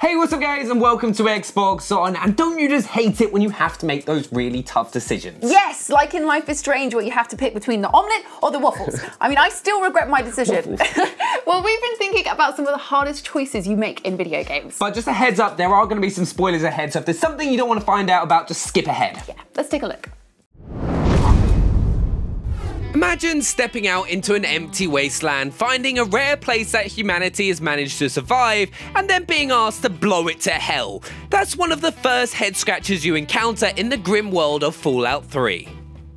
Hey, what's up guys, and welcome to Xbox On. And don't you just hate it when you have to make those really tough decisions? Yes, like in Life is Strange where you have to pick between the omelette or the waffles. I mean, I still regret my decision. Well, we've been thinking about some of the hardest choices you make in video games. But just a heads up, there are going to be some spoilers ahead, so if there's something you don't want to find out about, just skip ahead. Yeah, let's take a look. Imagine stepping out into an empty wasteland, finding a rare place that humanity has managed to survive, and then being asked to blow it to hell. That's one of the first head scratches you encounter in the grim world of Fallout 3.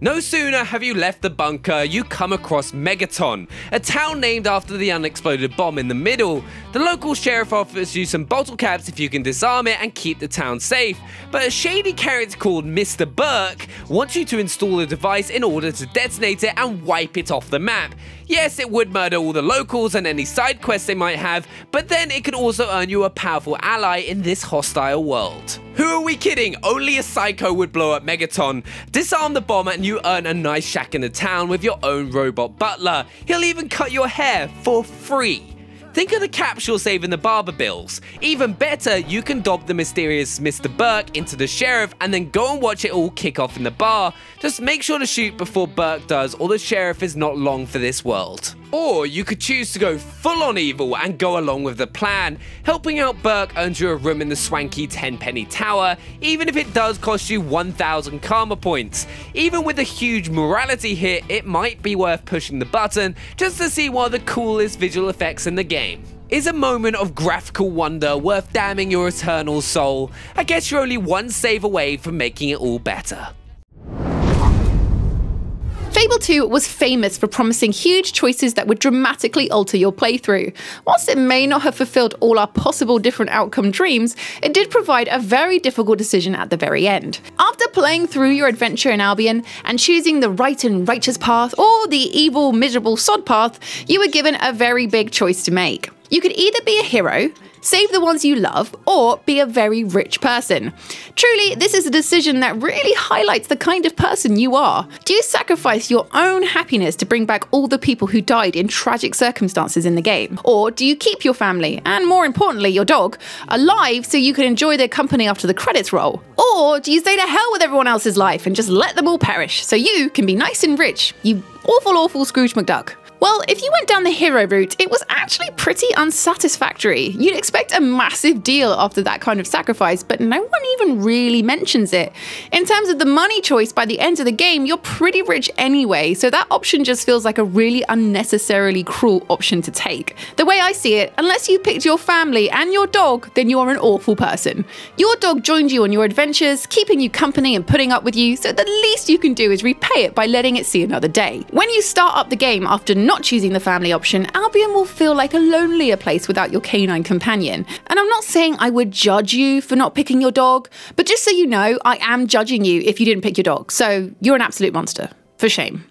No sooner have you left the bunker, you come across Megaton, a town named after the unexploded bomb in the middle. The local sheriff offers you some bottle caps if you can disarm it and keep the town safe, but a shady character called Mr. Burke wants you to install a device in order to detonate it and wipe it off the map. Yes, it would murder all the locals and any side quests they might have, but then it could also earn you a powerful ally in this hostile world. Who are we kidding? Only a psycho would blow up Megaton. Disarm the bomb and you earn a nice shack in the town with your own robot butler. He'll even cut your hair for free. Think of the caps you'll save in the barber bills. Even better, you can dob the mysterious Mr. Burke into the sheriff and then go and watch it all kick off in the bar. Just make sure to shoot before Burke does, or the sheriff is not long for this world. Or you could choose to go full on evil and go along with the plan. Helping out Burke earns you a room in the swanky 10-penny tower, even if it does cost you 1,000 karma points. Even with a huge morality hit, it might be worth pushing the button just to see one of the coolest visual effects in the game. Is a moment of graphical wonder worth damning your eternal soul? I guess you're only one save away from making it all better. Fable 2 was famous for promising huge choices that would dramatically alter your playthrough. Whilst it may not have fulfilled all our possible different outcome dreams, it did provide a very difficult decision at the very end. After playing through your adventure in Albion and choosing the right and righteous path or the evil, miserable sod path, you were given a very big choice to make. You could either be a hero, save the ones you love, or be a very rich person. Truly, this is a decision that really highlights the kind of person you are. Do you sacrifice your own happiness to bring back all the people who died in tragic circumstances in the game? Or do you keep your family, and more importantly your dog, alive so you can enjoy their company after the credits roll? Or do you say to hell with everyone else's life and just let them all perish so you can be nice and rich, you awful Scrooge McDuck? Well, if you went down the hero route, it was actually pretty unsatisfactory. You'd expect a massive deal after that kind of sacrifice, but no one even really mentions it. In terms of the money choice, by the end of the game, you're pretty rich anyway, so that option just feels like a really unnecessarily cruel option to take. The way I see it, unless you picked your family and your dog, then you're an awful person. Your dog joined you on your adventures, keeping you company and putting up with you, so the least you can do is repay it by letting it see another day. When you start up the game after not choosing the family option, Albion will feel like a lonelier place without your canine companion. And I'm not saying I would judge you for not picking your dog, but just so you know, I am judging you if you didn't pick your dog, so you're an absolute monster. For shame.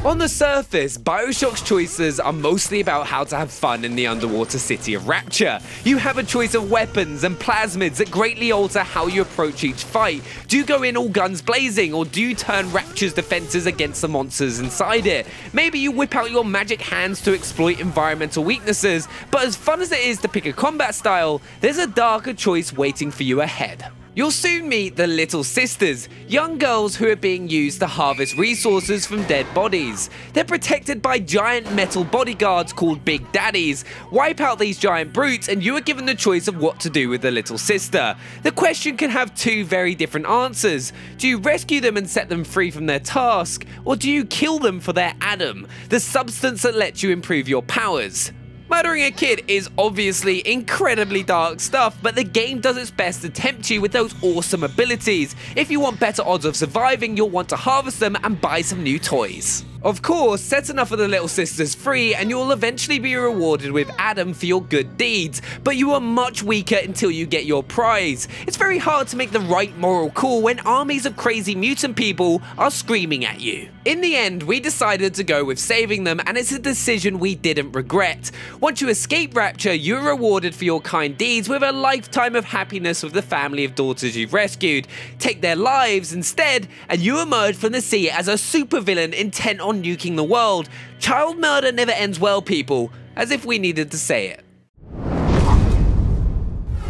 On the surface, Bioshock's choices are mostly about how to have fun in the underwater city of Rapture. You have a choice of weapons and plasmids that greatly alter how you approach each fight. Do you go in all guns blazing, or do you turn Rapture's defenses against the monsters inside it? Maybe you whip out your magic hands to exploit environmental weaknesses, but as fun as it is to pick a combat style, there's a darker choice waiting for you ahead. You'll soon meet the Little Sisters, young girls who are being used to harvest resources from dead bodies. They're protected by giant metal bodyguards called Big Daddies. Wipe out these giant brutes and you are given the choice of what to do with the little sister. The question can have two very different answers. Do you rescue them and set them free from their task? Or do you kill them for their Adam, the substance that lets you improve your powers? Murdering a kid is obviously incredibly dark stuff, but the game does its best to tempt you with those awesome abilities. If you want better odds of surviving, you'll want to harvest them and buy some new toys. Of course, set enough of the little sisters free and you'll eventually be rewarded with Adam for your good deeds, but you are much weaker until you get your prize. It's very hard to make the right moral call when armies of crazy mutant people are screaming at you. In the end, we decided to go with saving them, and it's a decision we didn't regret. Once you escape Rapture, you're rewarded for your kind deeds with a lifetime of happiness with the family of daughters you've rescued. Take their lives instead, and you emerge from the sea as a supervillain intent on nuking the world. Child murder never ends well, people, as if we needed to say it.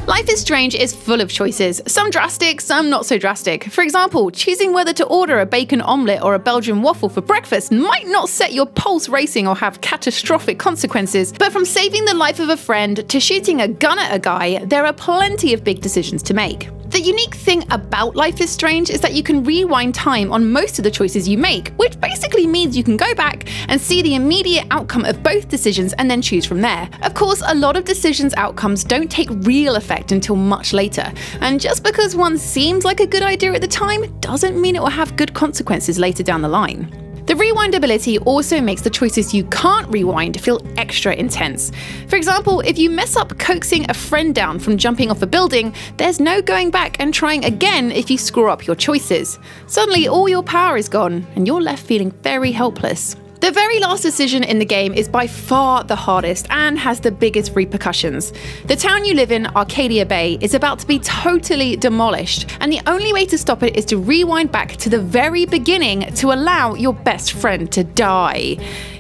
Life is Strange is full of choices, some drastic, some not so drastic. For example, choosing whether to order a bacon omelette or a Belgian waffle for breakfast might not set your pulse racing or have catastrophic consequences, but from saving the life of a friend to shooting a gun at a guy, there are plenty of big decisions to make. The unique thing about Life is Strange is that you can rewind time on most of the choices you make, which basically means you can go back and see the immediate outcome of both decisions and then choose from there. Of course, a lot of decisions' outcomes don't take real effect until much later, and just because one seems like a good idea at the time doesn't mean it will have good consequences later down the line. The rewind ability also makes the choices you can't rewind feel extra intense. For example, if you mess up coaxing a friend down from jumping off a building, there's no going back and trying again if you screw up your choices. Suddenly all your power is gone, and you're left feeling very helpless. The very last decision in the game is by far the hardest and has the biggest repercussions. The town you live in, Arcadia Bay, is about to be totally demolished, and the only way to stop it is to rewind back to the very beginning to allow your best friend to die.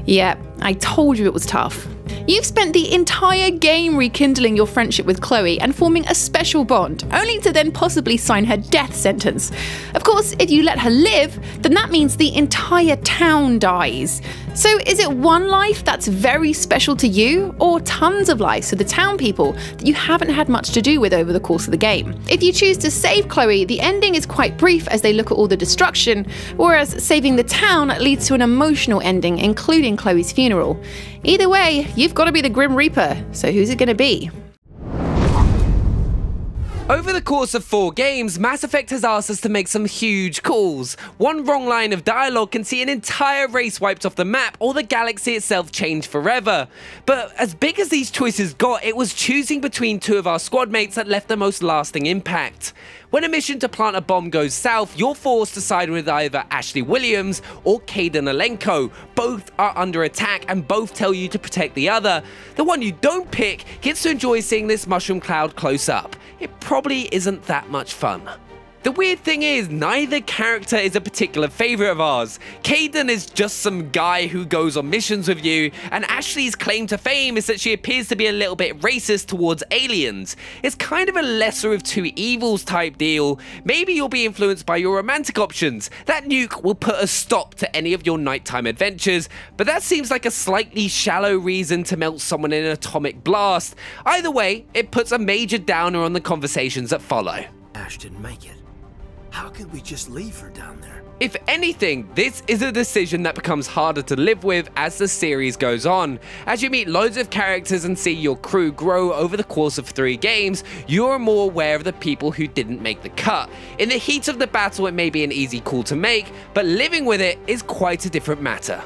Yeah, I told you it was tough. You've spent the entire game rekindling your friendship with Chloe and forming a special bond, only to then possibly sign her death sentence. Of course, if you let her live, then that means the entire town dies. So is it one life that's very special to you, or tons of lives to the town people that you haven't had much to do with over the course of the game? If you choose to save Chloe, the ending is quite brief as they look at all the destruction, whereas saving the town leads to an emotional ending, including Chloe's funeral. Either way, you've got to be the Grim Reaper, so who's it going to be? Over the course of 4 games, Mass Effect has asked us to make some huge calls. One wrong line of dialogue can see an entire race wiped off the map or the galaxy itself change forever. But as big as these choices got, it was choosing between 2 of our squad mates that left the most lasting impact. When a mission to plant a bomb goes south, you're forced to side with either Ashley Williams or Kaidan Alenko. Both are under attack and both tell you to protect the other. The one you don't pick gets to enjoy seeing this mushroom cloud close up. It probably isn't that much fun. The weird thing is, neither character is a particular favourite of ours. Kaidan is just some guy who goes on missions with you, and Ashley's claim to fame is that she appears to be a little bit racist towards aliens. It's kind of a lesser of two evils type deal. Maybe you'll be influenced by your romantic options. That nuke will put a stop to any of your nighttime adventures, but that seems like a slightly shallow reason to melt someone in an atomic blast. Either way, it puts a major downer on the conversations that follow. Ash didn't make it. How could we just leave her down there? If anything, this is a decision that becomes harder to live with as the series goes on. As you meet loads of characters and see your crew grow over the course of 3 games, you're more aware of the people who didn't make the cut. In the heat of the battle, it may be an easy call to make, but living with it is quite a different matter.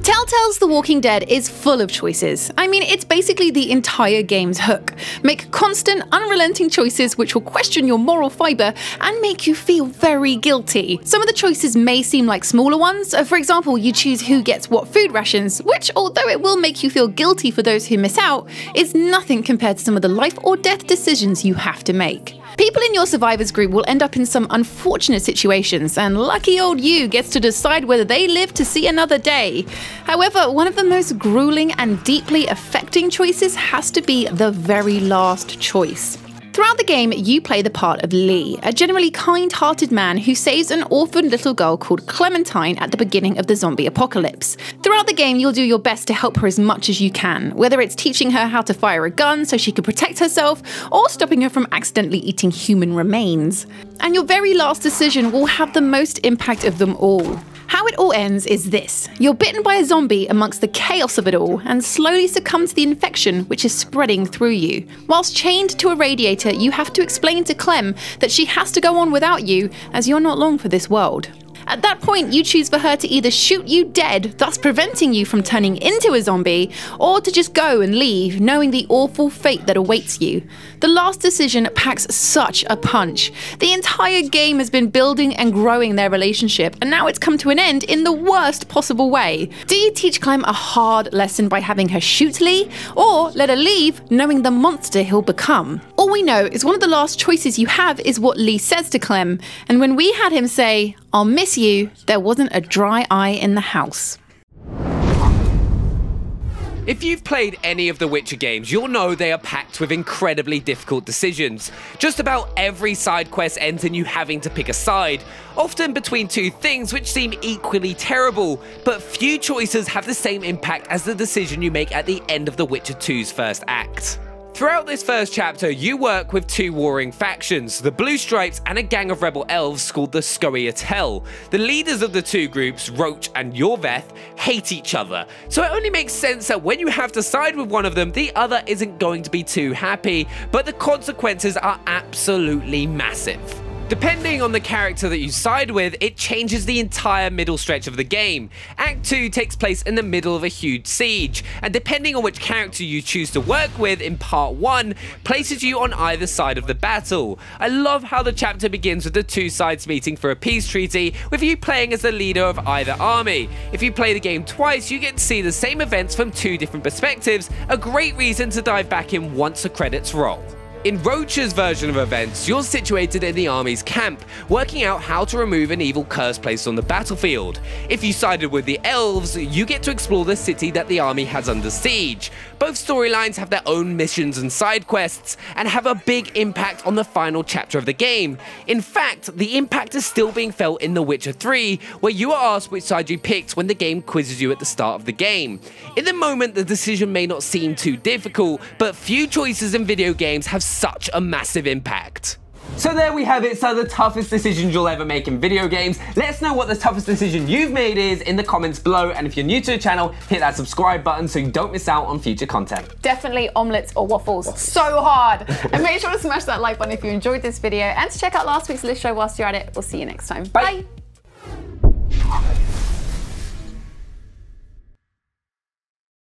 Telltale's The Walking Dead is full of choices. I mean, it's basically the entire game's hook. Make constant, unrelenting choices which will question your moral fibre and make you feel very guilty. Some of the choices may seem like smaller ones. For example, you choose who gets what food rations, which, although it will make you feel guilty for those who miss out, is nothing compared to some of the life or death decisions you have to make. People in your survivors group will end up in some unfortunate situations, and lucky old you gets to decide whether they live to see another day. However, one of the most grueling and deeply affecting choices has to be the very last choice. Throughout the game, you play the part of Lee, a generally kind-hearted man who saves an orphaned little girl called Clementine at the beginning of the zombie apocalypse. Throughout the game, you'll do your best to help her as much as you can, whether it's teaching her how to fire a gun so she can protect herself, or stopping her from accidentally eating human remains. And your very last decision will have the most impact of them all. How it all ends is this. You're bitten by a zombie amongst the chaos of it all and slowly succumb to the infection which is spreading through you. Whilst chained to a radiator, you have to explain to Clem that she has to go on without you as you're not long for this world. At that point, you choose for her to either shoot you dead, thus preventing you from turning into a zombie, or to just go and leave, knowing the awful fate that awaits you. The last decision packs such a punch. The entire game has been building and growing their relationship, and now it's come to an end in the worst possible way. Do you teach Clem a hard lesson by having her shoot Lee, or let her leave, knowing the monster he'll become? All we know is one of the last choices you have is what Lee says to Clem, and when we had him say, "I'll miss you," there wasn't a dry eye in the house. If you've played any of the Witcher games, you'll know they are packed with incredibly difficult decisions. Just about every side quest ends in you having to pick a side, often between two things which seem equally terrible, but few choices have the same impact as the decision you make at the end of The Witcher 2's first act. Throughout this first chapter, you work with two warring factions, the Blue Stripes and a gang of rebel elves called the Scoia'tael. The leaders of the two groups, Roach and Yorveth, hate each other, so it only makes sense that when you have to side with one of them, the other isn't going to be too happy, but the consequences are absolutely massive. Depending on the character that you side with, it changes the entire middle stretch of the game. Act 2 takes place in the middle of a huge siege, and depending on which character you choose to work with in part 1, places you on either side of the battle. I love how the chapter begins with the two sides meeting for a peace treaty, with you playing as the leader of either army. If you play the game twice, you get to see the same events from two different perspectives, a great reason to dive back in once the credits roll. In Roach's version of events, you're situated in the army's camp, working out how to remove an evil curse placed on the battlefield. If you sided with the elves, you get to explore the city that the army has under siege. Both storylines have their own missions and side quests, and have a big impact on the final chapter of the game. In fact, the impact is still being felt in The Witcher 3, where you are asked which side you picked when the game quizzes you at the start of the game. In the moment, the decision may not seem too difficult, but few choices in video games have such a massive impact. So there we have it, so the toughest decisions you'll ever make in video games. Let us know what the toughest decision you've made is in the comments below, and if you're new to the channel, hit that subscribe button so you don't miss out on future content. Definitely omelets or waffles. So hard. And make sure to smash that like button if you enjoyed this video, and to check out last week's list show whilst you're at it. We'll see you next time. Bye. Bye.